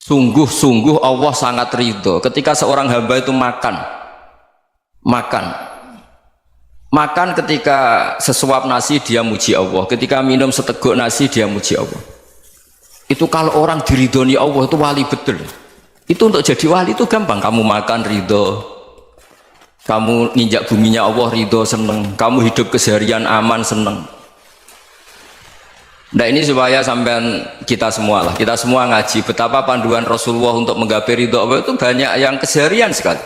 Sungguh-sungguh Allah sangat ridho ketika seorang hamba itu makan ketika sesuap nasi dia muji Allah, ketika minum seteguk nasi dia muji Allah. Itu kalau orang diridhoni Allah itu wali betul. Itu untuk jadi wali itu gampang, kamu makan ridho, kamu nginjak buminya Allah ridho seneng, kamu hidup keseharian aman seneng. Nah ini supaya sampean kita semua ngaji betapa panduan Rasulullah untuk menggapai ridho Allah itu banyak yang keseharian sekali.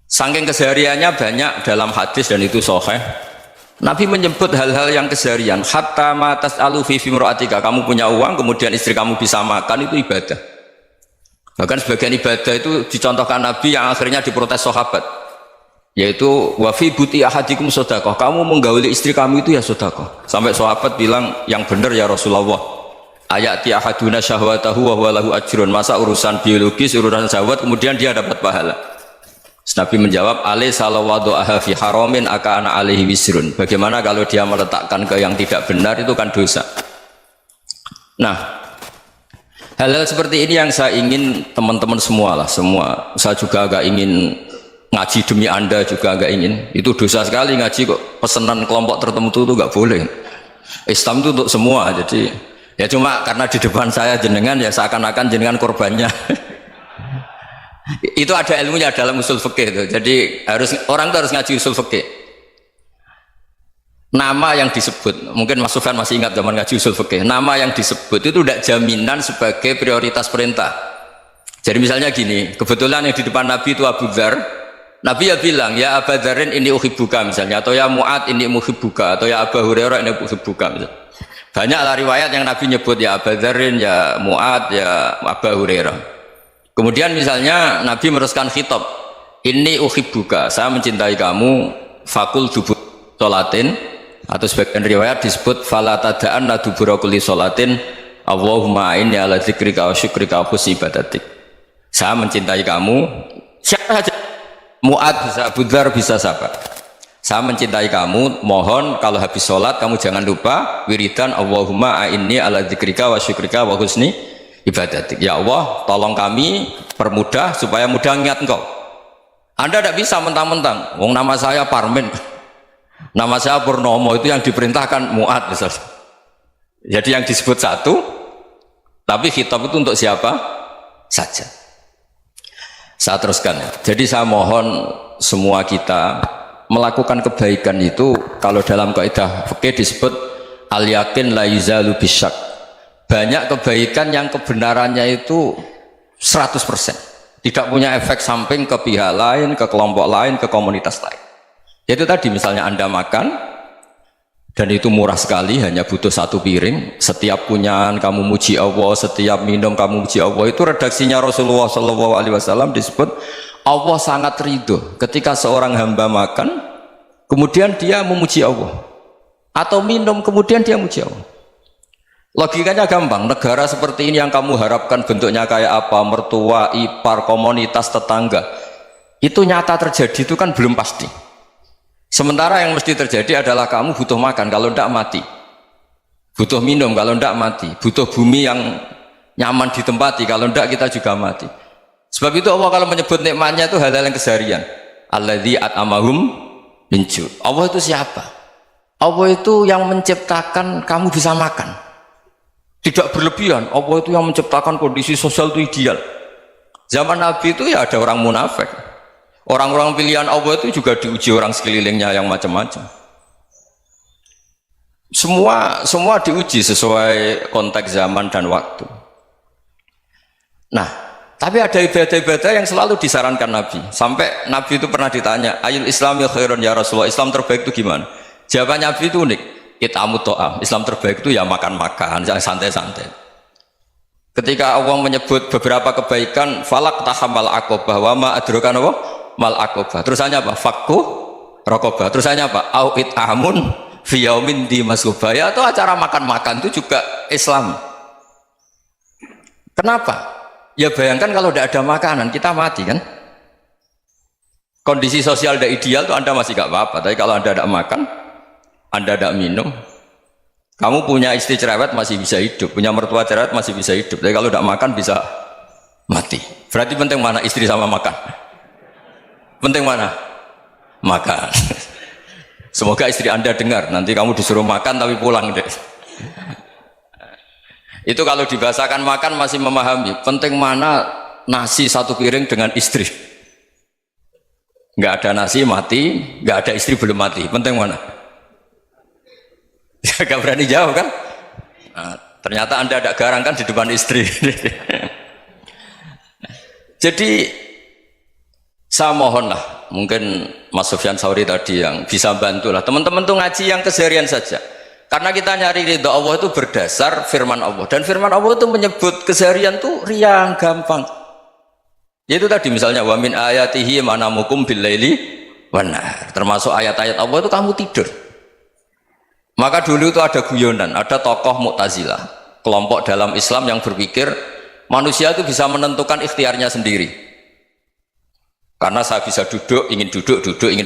Saking kesehariannya banyak dalam hadis dan itu sahih. Nabi menyebut hal-hal yang keseharian. Hatta matas alu fi fimroatika, kamu punya uang kemudian istri kamu bisa makan itu ibadah. Bahkan sebagian ibadah itu dicontohkan Nabi yang akhirnya diprotes sahabat, yaitu wafi buti ahadikum sodakoh, kamu menggauli istri kamu itu ya sodakoh. Sampai sahabat bilang yang benar ya Rasulullah, ayati ahaduna syahwatahu wa huwa lahu ajrun, masa urusan biologis urusan syahwat kemudian dia dapat pahala. Nabi menjawab alai salawadu aha fi haramin akana alaihi wisrun, bagaimana kalau dia meletakkan ke yang tidak benar itu kan dosa. Nah hal-hal seperti ini yang saya ingin teman-teman semua, saya juga agak ingin ngaji demi anda juga agak ingin. Itu dosa sekali ngaji kok pesanan kelompok tertentu itu nggak boleh. Islam itu untuk semua, jadi ya cuma karena di depan saya jenengan ya seakan-akan jenengan korbannya. Itu ada ilmunya dalam usul fikih itu. Jadi orang itu harus ngaji usul fikih. Nama yang disebut, mungkin Mas Sufyan masih ingat zaman ngaji usul fikih, nama yang disebut itu tidak jaminan sebagai prioritas perintah. Jadi misalnya gini, kebetulan yang di depan Nabi itu Abu Dzar, Nabi ya bilang ya Abu Dzarin ini uhibbuka misalnya, atau ya Mu'ad ini uhibbuka, atau ya Abu Hurairah ini uhibbuka misalnya. Banyaklah riwayat yang Nabi nyebut ya Abu Dzarin, ya Mu'ad, ya Abu Hurairah. Kemudian misalnya Nabi meneruskan khitab, ini uhibbuka, saya mencintai kamu, fakul dubur sholatin, atau sebagian riwayat disebut fala tada'anna dubura kulli sholatin Allahumma inni ala dzikrika wa syukrika wa husni ibadatik. Saya mencintai kamu, siapa saja, Mu'ad bisa, Abu Dzar bisa siapa, saya mencintai kamu, mohon kalau habis sholat kamu jangan lupa wiridan Allahumma inni ala dzikrika wa syukrika wa husni ibadatik. Ya Allah tolong kami permudah supaya mudah ingat engkau. Anda tidak bisa mentang-mentang wong nama saya Parmin, nama saya Purnomo, itu yang diperintahkan Mu'ad misalnya. Jadi yang disebut satu tapi khitab itu untuk siapa saja. Saya teruskan ya. Jadi saya mohon semua kita melakukan kebaikan itu, kalau dalam kaidah fikih disebut al yakin la yuzalu bisyak. Banyak kebaikan yang kebenarannya itu 100%, tidak punya efek samping ke pihak lain, ke kelompok lain, ke komunitas lain. Yaitu tadi misalnya Anda makan dan itu murah sekali, hanya butuh satu piring, setiap punyaan kamu muji Allah, setiap minum kamu muji Allah. Itu redaksinya Rasulullah SAW disebut Allah sangat ridho ketika seorang hamba makan kemudian dia memuji Allah, atau minum kemudian dia muji Allah. Logikanya gampang, negara seperti ini yang kamu harapkan bentuknya kayak apa, mertua, ipar, komunitas, tetangga, itu nyata terjadi itu kan belum pasti. Sementara yang mesti terjadi adalah kamu butuh makan, kalau tidak mati, butuh minum, kalau tidak mati, butuh bumi yang nyaman ditempati, kalau tidak kita juga mati. Sebab itu Allah kalau menyebut nikmatnya itu hal-hal yang keseharian. Alladzi at'amahum min ju'. Allah itu siapa? Allah itu yang menciptakan kamu bisa makan, tidak berlebihan. Allah itu yang menciptakan kondisi sosial itu ideal. Zaman Nabi itu ya ada orang munafik, orang-orang pilihan Allah itu juga diuji orang sekelilingnya yang macam-macam. Semua diuji sesuai konteks zaman dan waktu. Nah, tapi ada ibadah-ibadah yang selalu disarankan Nabi. Sampai Nabi itu pernah ditanya, ayul islami khairun ya Rasulullah, Islam terbaik itu gimana? Jawaban Nabi itu unik, itamu to'am, Islam terbaik itu ya makan-makan, jangan santai-santai. Ketika Allah menyebut beberapa kebaikan, falak tahamal aqobah, wa ma adrokan apa? Mal aqobah. Terusannya apa? Fakku rokobah. Terusannya apa? Au it'amun fi yaumin di masubah. Ya, atau acara makan-makan itu juga Islam. Kenapa? Ya bayangkan kalau tidak ada makanan, kita mati kan? Kondisi sosial tidak ideal itu Anda masih gak apa-apa, tapi kalau Anda tidak makan, Anda tidak minum, Kamu punya istri cerewet masih bisa hidup, punya mertua cerewet masih bisa hidup. Tapi kalau tidak makan bisa mati. Berarti penting mana istri sama makan? Penting mana? Makan. Semoga istri Anda dengar. Nanti kamu disuruh makan tapi pulang deh. Itu kalau dibahasakan makan masih memahami. Penting mana nasi satu piring dengan istri? Nggak ada nasi mati, nggak ada istri belum mati. Penting mana? Ya, gak berani jawab kan? Nah, ternyata Anda ada garang kan di depan istri. Jadi saya mohonlah, mungkin Mas Sufyan Sauri tadi yang bisa bantulah teman-teman tuh ngaji yang keseharian saja. Karena kita nyari ridha Allah itu berdasar firman Allah, dan firman Allah itu menyebut keseharian tuh riang gampang. Yaitu tadi misalnya wa min ayatihi manamukum bil laili wan nahar. Termasuk ayat-ayat Allah itu kamu tidur. Maka dulu itu ada guyonan, ada tokoh Mu'tazilah, kelompok dalam Islam yang berpikir manusia itu bisa menentukan ikhtiarnya sendiri. Karena saya bisa duduk, ingin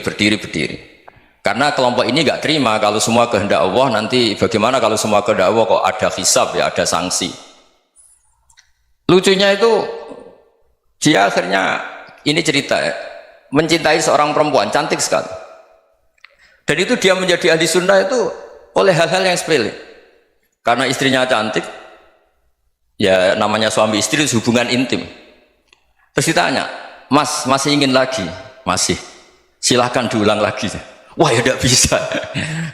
berdiri, berdiri. Karena kelompok ini nggak terima kalau semua kehendak Allah, nanti bagaimana kalau semua kehendak Allah kok ada hisab ya, ada sanksi. Lucunya itu dia akhirnya, ini cerita ya, mencintai seorang perempuan cantik sekali. Dan itu dia menjadi ahli sunnah itu oleh hal-hal yang sepele. Karena istrinya cantik, ya namanya suami istri hubungan intim. Terus ditanya, Mas masih ingin lagi? Masih. Silahkan diulang lagi. Wah ya tidak bisa.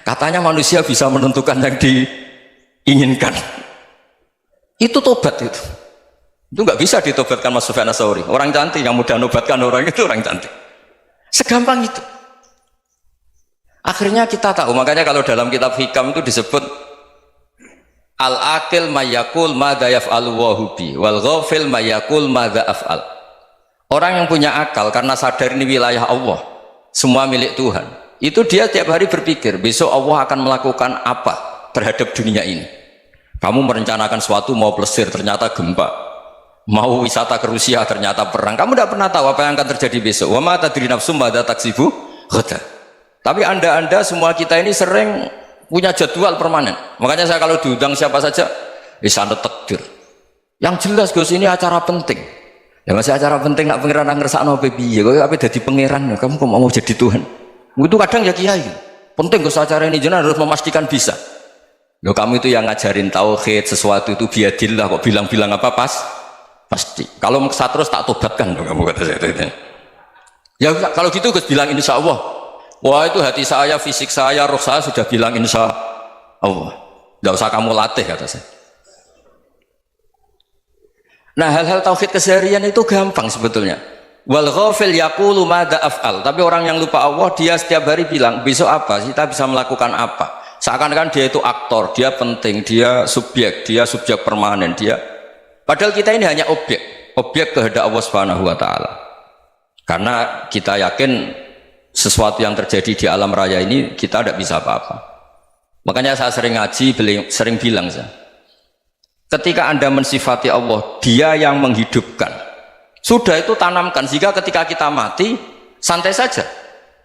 Katanya manusia bisa menentukan yang diinginkan. Itu tobat itu. Itu nggak bisa ditobatkan Mas Sufyan Ats-Tsauri. Orang cantik yang mudah nobatkan orang itu orang cantik. Segampang itu. Akhirnya kita tahu, makanya kalau dalam kitab Hikam itu disebut al-aqil mayyakul madza yaf'alu wa hubi wal ghafil mayyakul madza af'al. Orang yang punya akal karena sadar ini wilayah Allah, semua milik Tuhan, itu dia tiap hari berpikir besok Allah akan melakukan apa terhadap dunia ini. Kamu merencanakan suatu mau plesir ternyata gempa, mau wisata ke Rusia ternyata perang. Kamu tidak pernah tahu apa yang akan terjadi besok. Wa ma tadri nafsum madza taksibu ghadan. Tapi anda semua kita ini sering punya jadwal permanen. Makanya saya kalau diundang siapa saja, sana takdir. Yang jelas Gus ini acara penting. Ya masih acara penting nak pangeran ngersakno piye? Kok ape dadi pangeran? Kamu kok mau jadi Tuhan? Itu kadang ya kiai. Penting Gus acara ini jenengan harus memastikan bisa. Loh kamu itu yang ngajarin tauhid, sesuatu itu biadillah kok bilang-bilang apa pasti. Kalau maksa terus tak tobatkan loh kamu kata saya. Ya kalau gitu Gus bilang insya Allah. Wah itu hati saya, fisik saya, roh saya sudah bilang insya Allah. Tidak usah kamu latih kata saya. Nah hal-hal tauhid keseharian itu gampang sebetulnya. Wal ghafil yaqulu madza af'al. Tapi orang yang lupa Allah dia setiap hari bilang besok apa? Kita bisa melakukan apa? Seakan-akan dia itu aktor, dia penting, dia subjek permanen, dia. Padahal kita ini hanya objek kehendak Allah Subhanahu wa taala. Karena kita yakin sesuatu yang terjadi di alam raya ini kita tidak bisa apa-apa. Makanya saya sering ngaji, sering bilang saya, ketika Anda mensifati Allah, dia yang menghidupkan, sudah itu tanamkan, sehingga ketika kita mati santai saja.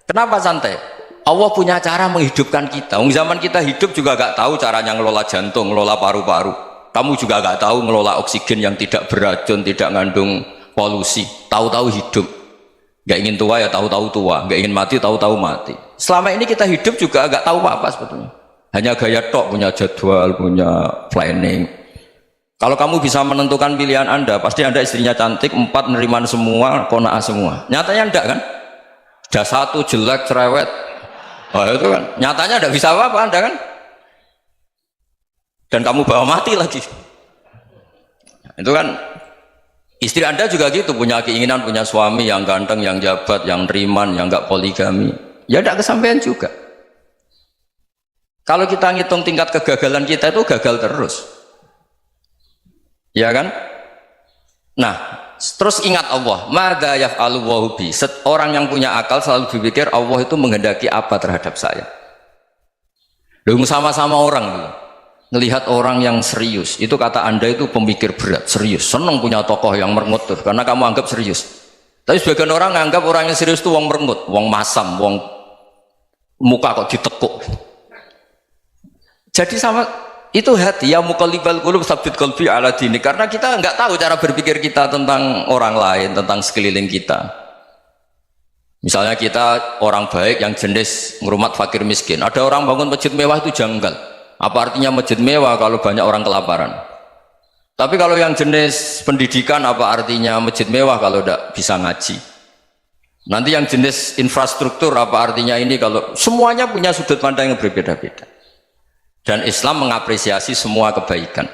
Kenapa santai? Allah punya cara menghidupkan kita. Zaman kita hidup juga gak tahu caranya ngelola jantung, ngelola paru-paru. Kamu juga gak tahu ngelola oksigen yang tidak beracun, tidak ngandung polusi. Tahu-tahu hidup. Gak ingin tua ya tahu-tahu tua, gak ingin mati tahu-tahu mati. Selama ini kita hidup juga gak tahu apa-apa sebetulnya. Hanya gaya tok, punya jadwal, punya planning. Kalau kamu bisa menentukan pilihan Anda, pasti Anda istrinya cantik, 4 neriman semua, qanaah semua. Nyatanya enggak kan? Ada 1 jelek, cerewet. Oh itu kan, nyatanya enggak bisa apa-apa Anda kan? Dan kamu bawa mati lagi. Itu kan istri Anda juga gitu, punya keinginan punya suami yang ganteng, yang jabat, yang neriman, yang enggak poligami. Ya enggak kesampaian juga. Kalau kita ngitung tingkat kegagalan kita itu gagal terus. Ya kan? Nah, terus ingat Allah, madza yaf'alu wa bi. Orang yang punya akal selalu berpikir Allah itu menghendaki apa terhadap saya. Loh, sama-sama orang melihat orang yang serius, itu kata Anda itu pemikir berat, serius, senang punya tokoh yang merengut tuh, karena kamu anggap serius. Tapi sebagian orang anggap orang yang serius itu wong merengut, wong masam, wong muka kok ditekuk. Jadi sama Itu hati, ya muqallibal qulub tsabbit qalbi ala dini. Karena kita nggak tahu cara berpikir kita tentang orang lain, tentang sekeliling kita. Misalnya kita orang baik yang jenis ngrumat fakir miskin. Ada orang bangun masjid mewah itu janggal. Apa artinya masjid mewah kalau banyak orang kelaparan? Tapi kalau yang jenis pendidikan, apa artinya masjid mewah kalau tidak bisa ngaji? Nanti yang jenis infrastruktur, apa artinya ini kalau semuanya punya sudut pandang yang berbeda-beda. Dan Islam mengapresiasi semua kebaikan.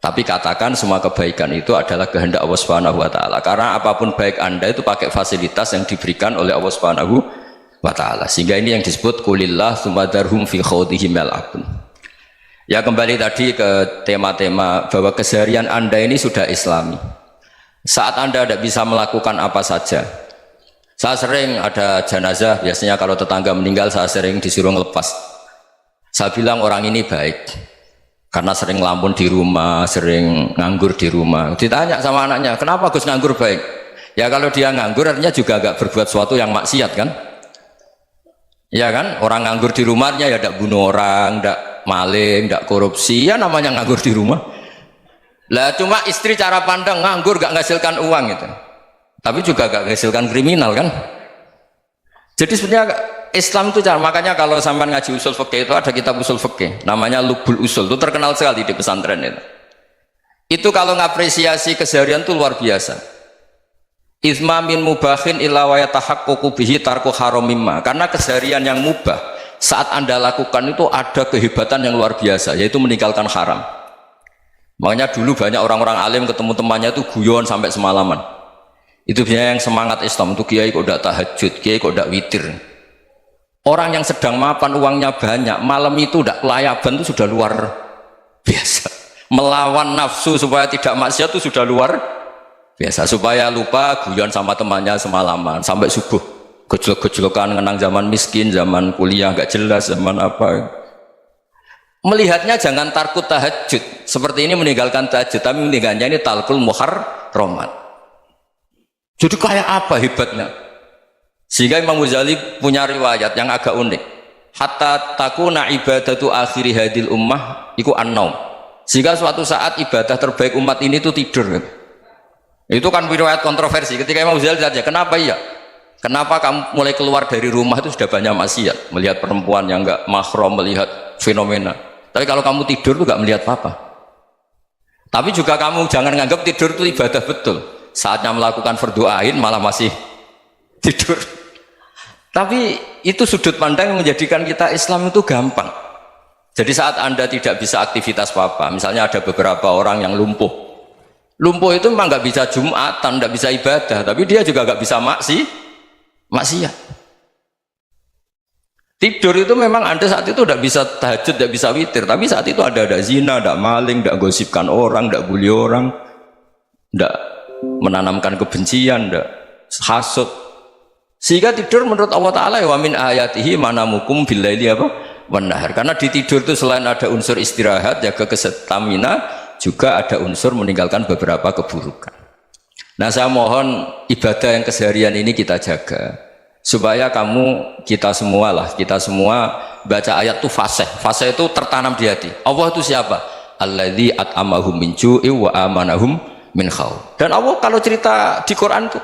Tapi katakan semua kebaikan itu adalah kehendak Allah Subhanahu wa taala. Karena apapun baik Anda itu pakai fasilitas yang diberikan oleh Allah Subhanahu wa taala. Sehingga ini yang disebut qulillah tsumma darhum fi khawdihim yal'abun. Ya, kembali tadi ke tema-tema bahwa keseharian Anda ini sudah Islami. Saat Anda tidak bisa melakukan apa saja. Saya sering ada jenazah, biasanya kalau tetangga meninggal saya sering disuruh ngelepas. Saya bilang orang ini baik karena sering ngelamun di rumah, sering nganggur di rumah. Ditanya sama anaknya, kenapa Gus nganggur baik? Ya kalau dia nganggur artinya juga agak berbuat sesuatu yang maksiat kan? Ya kan? Orang nganggur di rumahnya ya tidak bunuh orang, tidak maling, tidak korupsi, ya namanya nganggur di rumah. Lah cuma istri cara pandang nganggur gak menghasilkan uang itu. Tapi juga gak menghasilkan kriminal kan? Jadi sebenarnya Islam itu cara, makanya kalau sampai ngaji usul fikih itu ada kitab usul fikih namanya Lubul Usul, itu terkenal sekali di pesantren itu. Itu kalau ngapresiasi keseharian itu luar biasa. Izma min mubahin illa wa yatahaqqaqu bihi tarku haramimma. Karena keseharian yang mubah saat Anda lakukan itu ada kehebatan yang luar biasa, yaitu meninggalkan haram. Makanya dulu banyak orang-orang alim ketemu temannya itu guyon sampai semalaman. Itu biasanya yang semangat Islam itu kiai kok tidak tahajud, kiai kok tidak witir. Orang yang sedang mapan uangnya banyak, malam itu tidak kelayaban itu sudah luar biasa. Melawan nafsu supaya tidak maksiat itu sudah luar biasa. Supaya lupa guyon sama temannya semalaman sampai subuh. Gejolak-gejolokan ngenang zaman miskin, zaman kuliah nggak jelas, zaman apa. Melihatnya jangan tarkut tahajud. Seperti ini meninggalkan tahajud, tapi meninggalkannya ini talkul muharramat. Jadi kayak apa hebatnya? Sehingga Imam Ghazali punya riwayat yang agak unik. Hatta takuna ibadatu akhiri hadil ummah iku an-naum. Sehingga suatu saat ibadah terbaik umat ini itu tidur. Itu kan riwayat kontroversi. Ketika Imam Ghazali tanya, kenapa iya? Kenapa kamu mulai keluar dari rumah itu sudah banyak maksiat? Melihat perempuan yang enggak mahram, melihat fenomena. Tapi kalau kamu tidur itu enggak melihat apa-apa. Tapi juga kamu jangan menganggap tidur itu ibadah betul. Saatnya melakukan fardhu ain malah masih tidur. Tapi itu sudut pandang yang menjadikan kita Islam itu gampang. Jadi saat Anda tidak bisa aktivitas apa-apa, misalnya ada beberapa orang yang lumpuh. Lumpuh itu memang nggak bisa Jumatan, nggak bisa ibadah, tapi dia juga nggak bisa maksiat. Tidur itu memang Anda saat itu tidak bisa tahajud, tidak bisa witir, tapi saat itu ada zina, ada maling, tidak gosipkan orang, tidak bully orang, tidak menanamkan kebencian, tidak hasud. Sehingga tidur menurut Allah Ta'ala wa min ayatihi manamukum billaili apa? Wan-nahar. Karena di tidur itu selain ada unsur istirahat, jaga kestamina, juga ada unsur meninggalkan beberapa keburukan. Nah saya mohon ibadah yang keseharian ini kita jaga. Supaya kita semua baca ayat itu fasih. Fasih itu tertanam di hati. Allah itu siapa? Alladzi at'amahum min ju'i wa amanahum min khawf. Dan Allah kalau cerita di Quran itu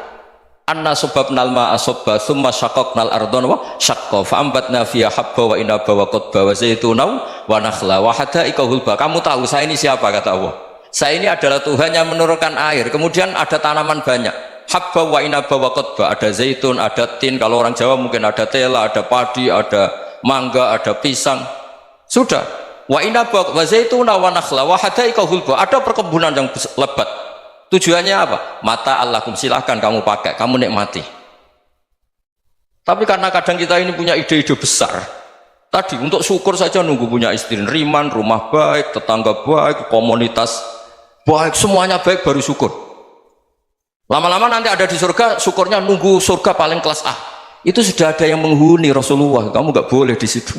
anna subabnal ma'a subba thumma syaqaqnal ardhan wa syaqqa fa'ambatna fiha habba wa inaba wa qadba wa zaituna wa nakhla wa hadaika hulba. Kamu tahu saya ini siapa, kata Allah. Saya ini adalah Tuhan yang menurunkan air, kemudian ada tanaman banyak, habba wa inaba wa qadba, ada zaitun, ada tin, kalau orang Jawa mungkin ada tela, ada padi, ada mangga, ada pisang. Sudah. Wa inaba wa zaituna wa nakhla wa hadaika hulba, ada perkebunan yang lebat. Tujuannya apa? Mata Allahkum, silahkan kamu pakai, kamu nikmati. Tapi karena kadang kita ini punya ide-ide besar. Tadi untuk syukur saja nunggu punya istri riman, rumah baik, tetangga baik, komunitas baik, semuanya baik baru syukur. Lama-lama nanti ada di surga, syukurnya nunggu surga paling kelas A. Itu sudah ada yang menghuni Rasulullah, kamu nggak boleh di situ.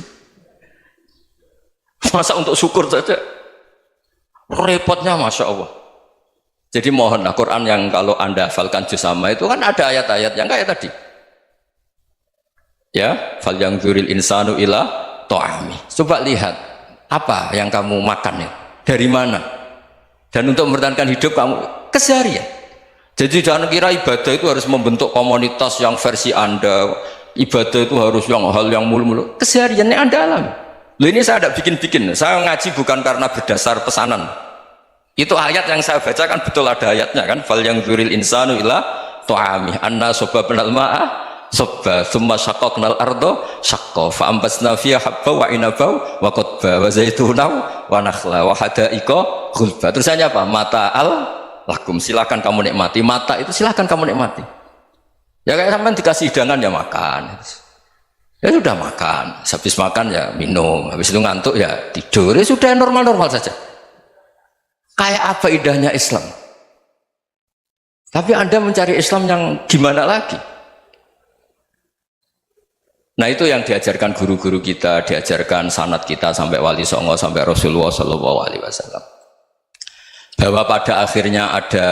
Masa untuk syukur saja? Repotnya Masya Allah. Jadi mohonlah Quran yang kalau Anda hafalkan juz sama itu kan ada ayat-ayat yang kayak tadi. Ya, fal yang dzuril insanu ila ta'ami. Coba lihat Apa yang kamu makan ya? Dari mana? Dan untuk mempertahankan hidup kamu keseharian. Jadi jangan kira ibadah itu harus membentuk komunitas yang versi Anda. Ibadah itu harus yang hal yang mulu-mulu. Kesehariannya Anda alami. Loh, ini saya tidak bikin-bikin. Saya ngaji bukan karena berdasar pesanan. Itu ayat yang saya baca kan betul ada ayatnya kan. Fal yang dzuril insanu ila tu'ami anna sobabnal ma'a sobba thumma syaqaqnal ardo syaqqa fa ambasna fiha habba wa inaba wa qadba wa zaituna wa nakhla wa hada'iqa ghulba. Terusannya apa? Mata al lakum, silakan kamu nikmati. Mata itu silakan kamu nikmati. Ya kayak sampean dikasih hidangan ya makan. Ya sudah makan, habis makan ya minum, habis itu ngantuk ya tidur. Ya sudah normal-normal saja. Kayak apa indahnya Islam. Tapi Anda mencari Islam yang gimana lagi? Nah itu yang diajarkan guru-guru kita, diajarkan sanad kita sampai Wali Songo, sampai Rasulullah SAW. Bahwa pada akhirnya ada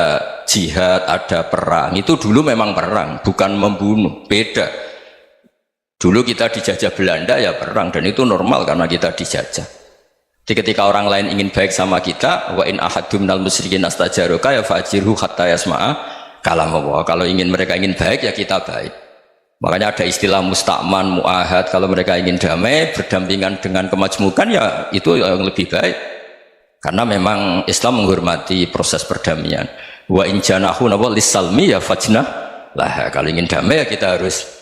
jihad, ada perang. Itu dulu memang perang, bukan membunuh, beda. Dulu kita dijajah Belanda ya perang, dan itu normal karena kita dijajah. Jadi ketika orang lain ingin baik sama kita, wa in ahadum minal musyrikin astajaruka ya fajirhu hatta yasma'a kalam Allah. Kalau mereka ingin baik ya kita baik. Makanya ada istilah musta'man, mu'ahad. Kalau mereka ingin damai, berdampingan dengan kemajmukan ya itu yang lebih baik. Karena memang Islam menghormati proses perdamaian. Wa in janahu lis-salmi ya fajnah lah. Kalau ingin damai ya kita harus